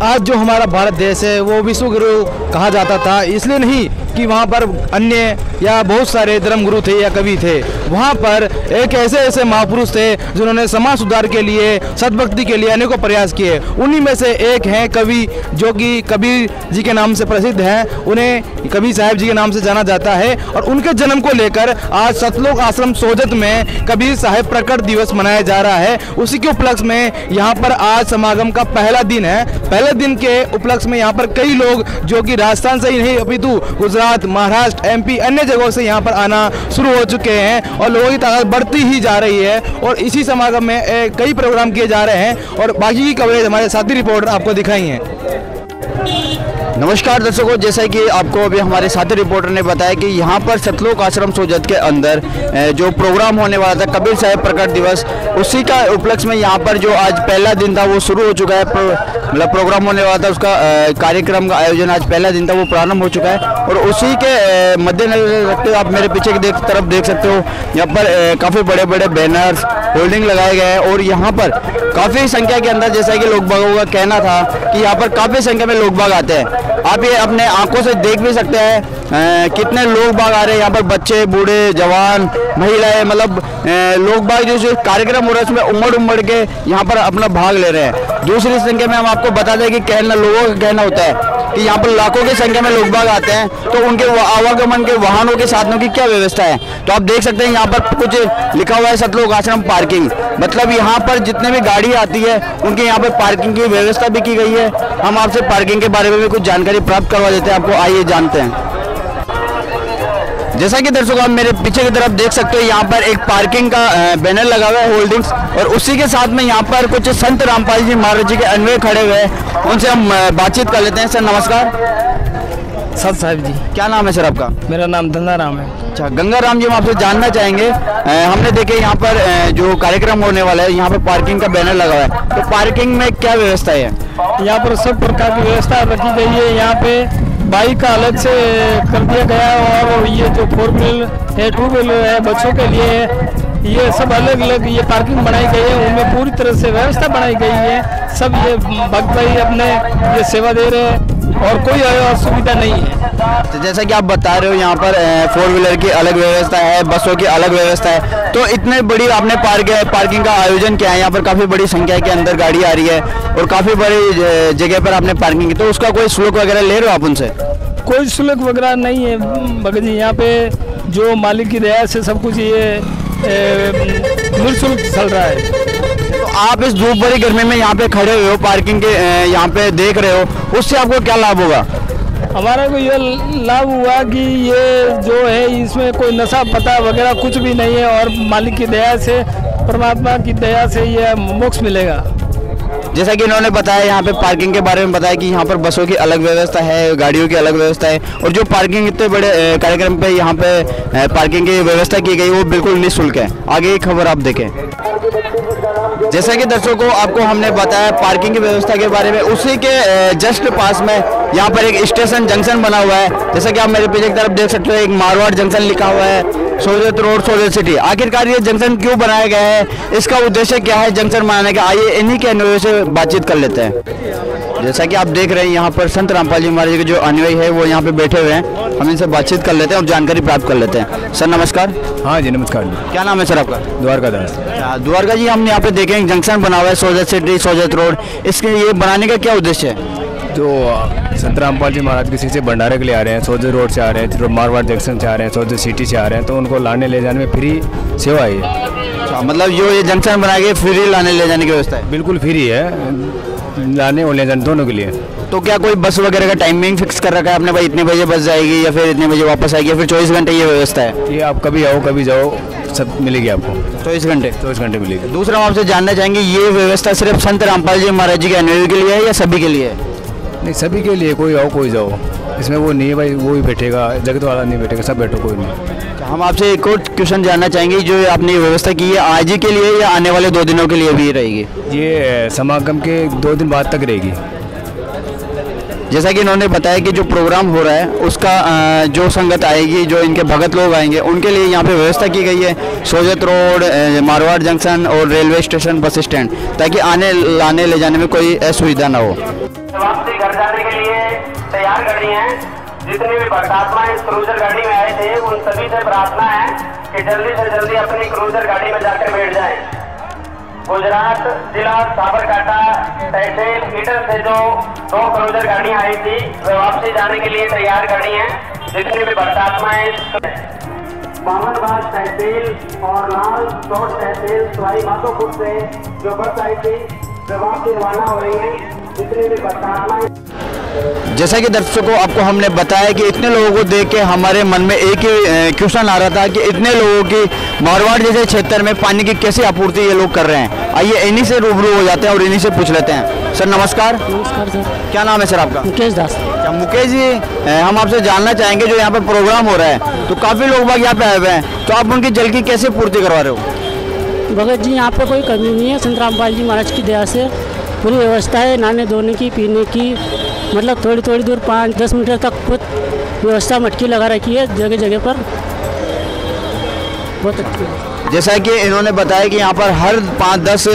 आज जो हमारा भारत देश है वो विश्व गुरु कहा जाता था, इसलिए नहीं कि वहाँ पर अन्य या बहुत सारे धर्म गुरु थे या कवि थे। वहाँ पर एक ऐसे ऐसे महापुरुष थे जिन्होंने समाज सुधार के लिए, सद्भक्ति के लिए अनेकों प्रयास किए। उन्हीं में से एक हैं कवि, जो कि कबीर जी के नाम से प्रसिद्ध हैं। उन्हें कबीर साहब जी के नाम से जाना जाता है और उनके जन्म को लेकर आज सतलोक आश्रम सोजत में कबीर साहब प्रकट दिवस मनाया जा रहा है। उसी के उपलक्ष्य में यहाँ पर आज समागम का पहला दिन है। पहले दिन के उपलक्ष्य में यहाँ पर कई लोग जो कि राजस्थान से ही नहीं अपितु गुजरात, महाराष्ट्र, एमपी अन्य जगहों से यहाँ पर आना शुरू हो चुके हैं और लोगों की तादाद बढ़ती ही जा रही है। और इसी समागम में कई प्रोग्राम किए जा रहे हैं और बाकी की कवरेज हमारे साथी रिपोर्टर आपको दिखाई है। नमस्कार दर्शकों, जैसा कि आपको अभी हमारे साथी रिपोर्टर ने बताया कि यहाँ पर सतलोक आश्रम सोजत के अंदर जो प्रोग्राम होने वाला था कबीर साहब प्रकट दिवस, उसी का उपलक्ष्य में यहाँ पर जो आज पहला दिन था वो शुरू हो चुका है। मतलब प्रोग्राम होने वाला था, उसका कार्यक्रम का आयोजन आज पहला दिन था वो प्रारंभ हो चुका है। और उसी के मद्देनजर रखते हुए आप मेरे पीछे की तरफ देख सकते हो, यहाँ पर काफ़ी बड़े बड़े बैनर्स, होल्डिंग लगाए गए हैं और यहाँ पर काफ़ी संख्या के अंदर, जैसा कि लोग बागों का कहना था कि यहाँ पर काफ़ी संख्या में लोग बाग आते हैं। आप ये अपने आंखों से देख भी सकते हैं कितने लोग बाग आ रहे हैं। यहाँ पर बच्चे, बूढ़े, जवान, महिलाएं, मतलब लोग बाग जो कार्यक्रम हो रहा है उसमें उमड़ के यहाँ पर अपना भाग ले रहे हैं। दूसरी संख्या में हम आपको बता दें कि लोगों का कहना होता है कि यहाँ पर लाखों की संख्या में लोग बाग आते हैं, तो उनके आवागमन के वाहनों के साधनों की क्या व्यवस्था है। तो आप देख सकते हैं यहाँ पर कुछ लिखा हुआ है सतलोक आश्रम पार्किंग, मतलब यहाँ पर जितने भी गाड़ी आती है उनके यहाँ पर पार्किंग की व्यवस्था भी की गई है। हम आपसे पार्किंग के बारे में भी कुछ जानकारी प्राप्त करवा देते हैं आपको, आइए जानते हैं। जैसा कि दर्शकों आप मेरे पीछे की तरफ देख सकते हो, यहाँ पर एक पार्किंग का बैनर लगा हुआ है, होल्डिंग्स, और उसी के साथ में यहाँ पर कुछ संत रामपाल जी महाराज जी के अन्वय खड़े हुए हैं। उनसे हम बातचीत कर लेते हैं। सर नमस्कार। सत साहब जी। क्या नाम है सर आपका? मेरा नाम गंगाराम है। अच्छा, गंगाराम जी, हम आपसे जानना चाहेंगे, हमने देखे यहाँ पर जो कार्यक्रम होने वाला है यहाँ पर पार्किंग का बैनर लगा हुआ है, तो पार्किंग में क्या व्यवस्था है? यहाँ पर सब प्रकार की व्यवस्था रखी गई है। यहाँ पे बाइक का अलग से कर दिया गया है और ये जो 4 व्हीलर है, 2 व्हीलर है, बच्चों के लिए है, ये सब अलग अलग ये पार्किंग बनाई गई है। उनमें पूरी तरह से व्यवस्था बनाई गई है। सब ये भक्त भाई अपने ये सेवा दे रहे हैं और कोई असुविधा नहीं है। तो जैसा कि आप बता रहे हो यहाँ पर 4 व्हीलर की अलग व्यवस्था है, बसों की अलग व्यवस्था है, तो इतने बड़ी आपने पार्किंग का आयोजन किया है। यहाँ पर काफ़ी बड़ी संख्या के अंदर गाड़ी आ रही है और काफ़ी बड़ी जगह पर आपने पार्किंग की, तो उसका कोई शुल्क वगैरह ले रहे हो आप उनसे? कोई शुल्क वगैरह नहीं है भगत जी। यहाँ पे जो मालिक की दया से सब कुछ ये निःशुल्क चल रहा है। तो आप इस धूप भरी गर्मी में यहाँ पे खड़े हुए हो, पार्किंग के यहाँ पे देख रहे हो, उससे आपको क्या लाभ होगा? हमारा को ये लाभ हुआ कि ये जो है इसमें कोई नशा पता वगैरह कुछ भी नहीं है और मालिक की दया से, परमात्मा की दया से ये मोक्ष मिलेगा। जैसा कि इन्होंने बताया, यहाँ पे पार्किंग के बारे में बताया कि यहाँ पर बसों की अलग व्यवस्था है, गाड़ियों की अलग व्यवस्था है और जो पार्किंग इतने बड़े कार्यक्रम पे यहाँ पे पार्किंग की व्यवस्था की गई वो बिल्कुल निःशुल्क है। आगे की खबर आप देखें। जैसा कि दर्शकों आपको हमने बताया पार्किंग की व्यवस्था के बारे में, उसी के जस्ट पास में यहाँ पर एक स्टेशन जंक्शन बना हुआ है। जैसा कि आप मेरे पीछे की तरफ देख सकते हो, एक मारवाड़ जंक्शन लिखा हुआ है, सोजत रोड, सोजत सिटी। आखिरकार ये जंक्शन क्यों बनाया गया है, इसका उद्देश्य क्या है जंक्शन बनाने का, आइए इन्हीं के अनुयायी से बातचीत कर लेते हैं। जैसा कि आप देख रहे हैं यहाँ पर संत रामपाल जी महाराज के जो अनुयायी है वो यहाँ पे बैठे हुए हैं, हम इनसे बातचीत कर लेते हैं और जानकारी प्राप्त कर लेते हैं। सर नमस्कार। हाँ जी नमस्कार। क्या नाम है सर आपका? द्वारका दास। द्वारका जी, हमने यहाँ पे देखें जंक्शन बना हुआ है, सोजत सिटी, सोजत रोड, इसके ये बनाने का क्या उद्देश्य है? जो संत रामपाल जी महाराज किसी से भंडारे के लिए आ रहे हैं, सोजत रोड से आ रहे हैं, मारवाड़ जंक्शन से आ रहे हैं, सोजत सिटी से आ रहे हैं, तो उनको लाने ले जाने में फ्री सेवा है। अच्छा, मतलब जो ये जंक्शन बनाया गया फ्री लाने ले जाने की व्यवस्था है? बिल्कुल फ्री है, लाने और ले जाने दोनों के लिए। तो क्या कोई बस वगैरह का टाइमिंग फिक्स कर रखा है आपने, भाई इतने बजे बस जाएगी या फिर इतने बजे वापस आएगी, या फिर 24 घंटे ये व्यवस्था है? ये आप कभी आओ कभी जाओ, सब मिलेगी आपको। 24 घंटे? 24 घंटे मिलेगी। दूसरा हम आपसे जानना चाहेंगे, ये व्यवस्था सिर्फ संत रामपाल जी महाराज जी के अनुयायी के लिए है या सभी के लिए है? नहीं, सभी के लिए, कोई आओ कोई जाओ, इसमें वो नहीं है भाई वो ही बैठेगा, जगत वाला नहीं बैठेगा, सब बैठो, कोई नहीं। हम आपसे एक और क्वेश्चन जानना चाहेंगे, जो आपने व्यवस्था की है आज ही के लिए या आने वाले 2 दिनों के लिए भी रहेगी? ये समागम के 2 दिन बाद तक रहेगी। जैसा कि इन्होंने बताया कि जो प्रोग्राम हो रहा है उसका जो संगत आएगी, जो इनके भगत लोग आएंगे, उनके लिए यहाँ पे व्यवस्था की गई है सोजत रोड, मारवाड़ जंक्शन और रेलवे स्टेशन, बस स्टैंड, ताकि आने लाने ले जाने में कोई असुविधा ना हो। वापसी घर जाने के लिए तैयार कर रही हैं। जितने भी भक्तात्मा इस क्रूजर गाड़ी में आए थे उन सभी से प्रार्थना है कि जल्दी से जल्दी अपनी क्रूजर गाड़ी में जाकर बैठ जाएं। गुजरात जिला साबरकांठा तहसील ईडर से जो 2 क्रूजर गाड़ियां आई थी वे वापसी जाने के लिए तैयार गाड़ी हैं। जितने भी भक्तात्माएं बामनबाग तहसील और लाल चौक तहसील सवाई माधोपुर से जो बस आई थी वे वापसी रवाना हो रही है। जितने भी भक्तात्माएं, जैसा कि दर्शकों आपको हमने बताया कि इतने लोगों को देख के हमारे मन में एक ही क्वेश्चन आ रहा था कि इतने लोगों की मारवाड़ जैसे क्षेत्र में पानी की कैसे आपूर्ति ये लोग कर रहे हैं। आइए इन्हीं से रूबरू हो जाते हैं और इन्हीं से पूछ लेते हैं। सर नमस्कार। नमस्कार सर। क्या नाम है सर आपका? मुकेश दास। क्या मुकेश जी, हम आपसे जानना चाहेंगे जो यहाँ पर प्रोग्राम हो रहा है तो काफ़ी लोग बाग यहाँ पे आए हुए हैं, तो आप उनकी जल की कैसे पूर्ति करवा रहे हो? भगत जी यहाँ पे कोई कमी नहीं है, संत रामपाल जी महाराज की दया से पूरी व्यवस्था है, नहाने धोने की, पीने की, मतलब थोड़ी थोड़ी दूर 5-10 मीटर तक खुद व्यवस्था मटकी लगा रखी है जगह जगह पर, बहुत अच्छी है। जैसा कि इन्होंने बताया कि यहाँ पर हर 5-10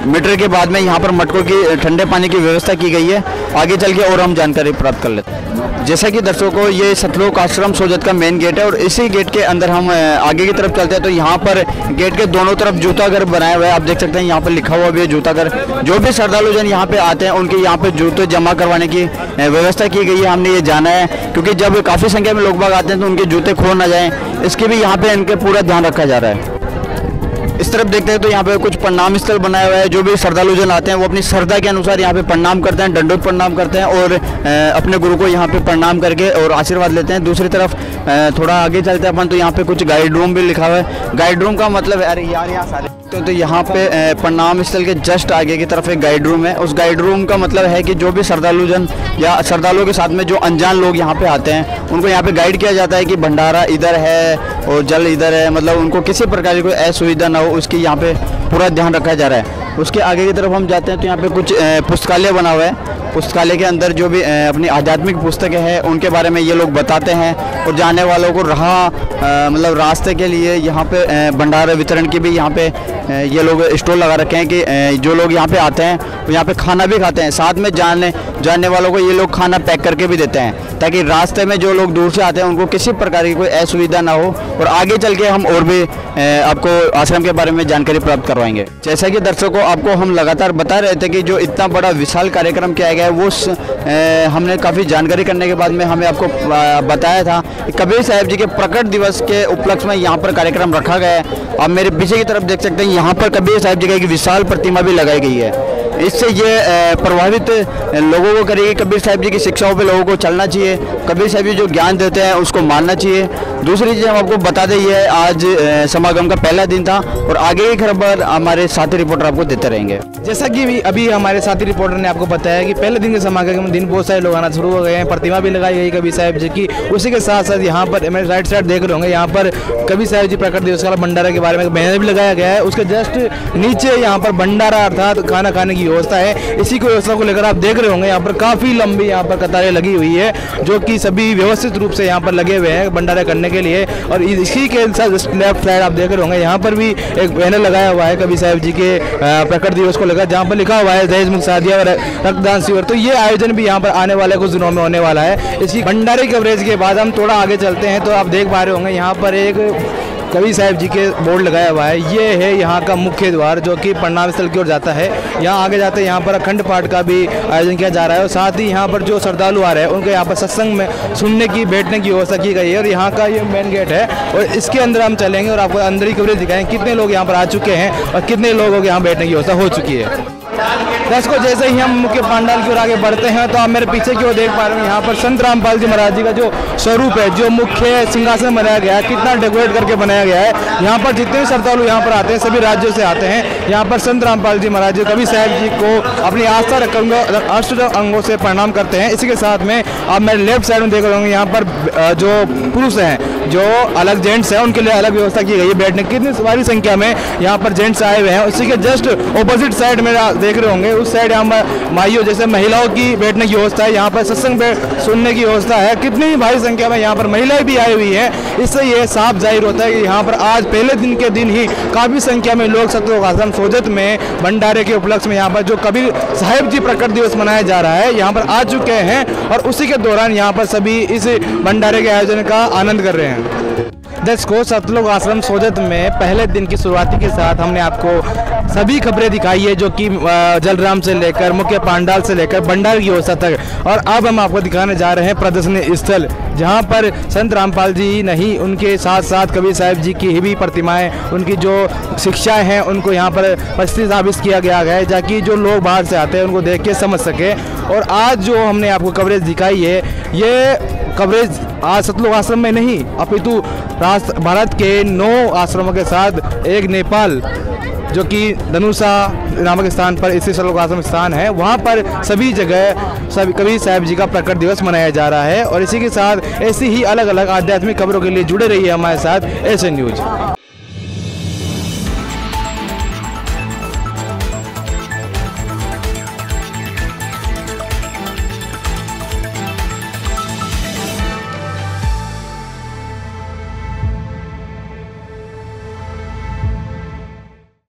मीटर के बाद में यहाँ पर मटकों की ठंडे पानी की व्यवस्था की गई है। आगे चल के और हम जानकारी प्राप्त कर लेते हैं। जैसा कि दर्शकों को ये सतलोक आश्रम सोजत का मेन गेट है और इसी गेट के अंदर हम आगे की तरफ चलते हैं तो यहाँ पर गेट के दोनों तरफ जूता घर बनाया हुआ है। आप देख सकते हैं यहाँ पर लिखा हुआ भी है जूता घर। जो भी श्रद्धालु जन यहाँ पे आते हैं उनके यहाँ पे जूते जमा करवाने की व्यवस्था की गई है। हमने ये जाना है क्योंकि जब काफ़ी संख्या में लोग बाग आते हैं तो उनके जूते खो ना जाएं, इसके भी यहाँ पे इनके पूरा ध्यान रखा जा रहा है। इस तरफ देखते हैं तो यहाँ पे कुछ प्रणाम स्थल बनाया हुआ है। जो भी श्रद्धालु जन आते हैं वो अपनी श्रद्धा के अनुसार यहाँ पे प्रणाम करते हैं, दंडोत प्रणाम करते हैं और अपने गुरु को यहाँ पे प्रणाम करके और आशीर्वाद लेते हैं। दूसरी तरफ थोड़ा आगे चलते हैं अपन तो यहाँ पे कुछ गाइड रूम भी लिखा हुआ है। गाइड रूम का मतलब अरे यार यहाँ सारे तो यहाँ पे प्रणाम स्थल के जस्ट आगे की तरफ एक गाइड रूम है। उस गाइड रूम का मतलब है कि जो भी श्रद्धालु जन या श्रद्धालुओं के साथ में जो अनजान लोग यहाँ पे आते हैं उनको यहाँ पे गाइड किया जाता है कि भंडारा इधर है और जल इधर है, मतलब उनको किसी प्रकार की कोई असुविधा ना हो उसकी यहाँ पे पूरा ध्यान रखा जा रहा है। उसके आगे की तरफ हम जाते हैं तो यहाँ पे कुछ पुस्तकालय बना हुआ है। पुस्तकालय के अंदर जो भी अपनी आध्यात्मिक पुस्तकें हैं उनके बारे में ये लोग बताते हैं और जाने वालों को मतलब रास्ते के लिए यहाँ पे भंडारा वितरण की भी यहाँ पे ये लोग स्टॉल लगा रखे हैं कि जो लोग यहाँ पे आते हैं वो यहाँ पे खाना भी खाते हैं, साथ में जाने वालों को ये लोग खाना पैक करके भी देते हैं ताकि रास्ते में जो लोग दूर से आते हैं उनको किसी प्रकार की कोई असुविधा ना हो। और आगे चल के हम और भी आपको आश्रम के बारे में जानकारी प्राप्त करवाएंगे। जैसा कि दर्शकों आपको हम लगातार बता रहे थे कि जो इतना बड़ा विशाल कार्यक्रम किया गया है वो हमने काफ़ी जानकारी करने के बाद में हमें आपको बताया था कि कबीर साहब जी के प्रकट दिवस के उपलक्ष्य में यहाँ पर कार्यक्रम रखा गया है। आप मेरे पीछे की तरफ देख सकते हैं यहाँ पर कबीर साहब जी की एक विशाल प्रतिमा भी लगाई गई है। इससे ये प्रभावित लोगों को करेगी। कबीर साहब जी की शिक्षाओं पे लोगों को चलना चाहिए, कबीर साहब जी जो ज्ञान देते हैं उसको मानना चाहिए। दूसरी चीज़ हम आपको बता दें ये आज समागम का पहला दिन था और आगे की खबर हमारे साथी रिपोर्टर आपको देते रहेंगे। जैसा कि अभी हमारे साथी रिपोर्टर ने आपको बताया कि पहले दिन के समागम दिन बहुत सारे लोग आना शुरू हो गए हैं, प्रतिमा भी लगाई गई कबीर साहब जी की। उसी के साथ साथ यहाँ पर मेरे राइट साइड देख रहे होंगे यहाँ पर कबीर साहब जी प्रकट दिवस का भंडारा के बारे में बैनर भी लगाया गया है। उसके जस्ट नीचे यहाँ पर भंडारा अर्थात खाना खाने की व्यवस्था है। इसी को व्यवस्था को लेकर आप देख रहे होंगे यहाँ पर काफ़ी लंबी यहाँ पर कतारें लगी हुई है जो कि सभी व्यवस्थित रूप से यहाँ पर लगे हुए हैं भंडारा करने के लिए। और इसी के साथ लेफ्ट साइड आप देख रहे होंगे यहाँ पर भी एक बैनर लगाया हुआ है कबीर साहब जी के प्रकट दिवस को लेकर, जहाँ पर लिखा हुआ है दहेज मुक्त शादियां और रक्तदान शिविर। तो ये आयोजन भी यहाँ पर आने वाले कुछ दिनों में होने वाला है। इसी भंडारे कवरेज के बाद हम थोड़ा आगे चलते हैं तो आप देख पा रहे होंगे यहाँ पर एक कबीर साहब जी के बोर्ड लगाया हुआ है। ये है यहाँ का मुख्य द्वार जो कि प्रणाम स्थल की ओर जाता है। यहाँ आगे जाते हैं यहाँ पर अखंड पाठ का भी आयोजन किया जा रहा है और साथ ही यहाँ पर जो श्रद्धालु आ रहे हैं उनको यहाँ पर सत्संग में सुनने की बैठने की व्यवस्था की गई है। और यहाँ का ये मेन गेट है और इसके अंदर हम चलेंगे और आपको अंदर ही कवरेज दिखाएंगे कितने लोग यहाँ पर आ चुके हैं और कितने लोगों के यहाँ बैठने की व्यवस्था हो चुकी है। दर्शकों जैसे ही हम मुख्य पंडाल की ओर आगे बढ़ते हैं तो आप मेरे पीछे की ओर देख पा रहे हैं यहाँ पर संत रामपाल जी महाराज जी का जो स्वरूप है, जो मुख्य सिंहासन बनाया गया है, कितना डेकोरेट करके बनाया गया है। यहाँ पर जितने भी श्रद्धालु यहाँ पर आते हैं सभी राज्यों से आते हैं। यहाँ पर संत रामपाल जी महाराज जी कबीर साहब जी को अपनी आस्था अष्ट अंगों से प्रणाम करते हैं। इसी के साथ में आप मेरे लेफ्ट साइड में देख रहे होंगे यहाँ पर जो पुरुष हैं, जो अलग जेंट्स हैं, उनके लिए अलग व्यवस्था की गई है बैठने की। कितनी भारी संख्या में यहाँ पर जेंट्स आए हुए हैं। उसी के जस्ट ऑपोजिट साइड में देख रहे होंगे उस साइड यहाँ माइयों जैसे महिलाओं की बैठने की व्यवस्था है, यहाँ पर सत्संग सुनने की व्यवस्था है। कितनी भारी संख्या में यहाँ पर महिलाएं भी आई हुई हैं। इससे ये साफ जाहिर होता है कि यहाँ पर आज पहले दिन के दिन ही काफ़ी संख्या में लोग सतलोक आश्रम सोजत में भंडारे के उपलक्ष्य में यहाँ पर जो कबीर साहिब जी प्रकट दिवस मनाया जा रहा है यहाँ पर आ चुके हैं और उसी के दौरान यहाँ पर सभी इस भंडारे के आयोजन का आनंद कर रहे हैं। दर्शकों, सतलोक आश्रम सोजत में पहले दिन की शुरुआती के साथ हमने आपको सभी खबरें दिखाई है जो कि जलराम से लेकर मुख्य पांडाल से लेकर भंडारे की व्यवस्था तक। और अब हम आपको दिखाने जा रहे हैं प्रदर्शनी स्थल, जहां पर संत रामपाल जी नहीं उनके साथ साथ कबीर साहिब जी की भी प्रतिमाएं, उनकी जो शिक्षाएं हैं उनको यहाँ पर प्रतिष्ठापित किया गया है ताकि जो लोग बाहर से आते हैं उनको देख के समझ सके। और आज जो हमने आपको कवरेज दिखाई है ये कवरेज आज सतलोक आश्रम में नहीं अपितु भारत के 9 आश्रमों के साथ एक नेपाल जो कि धनुषा नामक स्थान पर स्थित सतलोक आश्रम स्थान है, वहाँ पर सभी जगह सभी कबीर साहिब जी का प्रकट दिवस मनाया जा रहा है। और इसी के साथ ऐसी ही अलग अलग आध्यात्मिक खबरों के लिए जुड़े रहिए हमारे साथ एसएन न्यूज।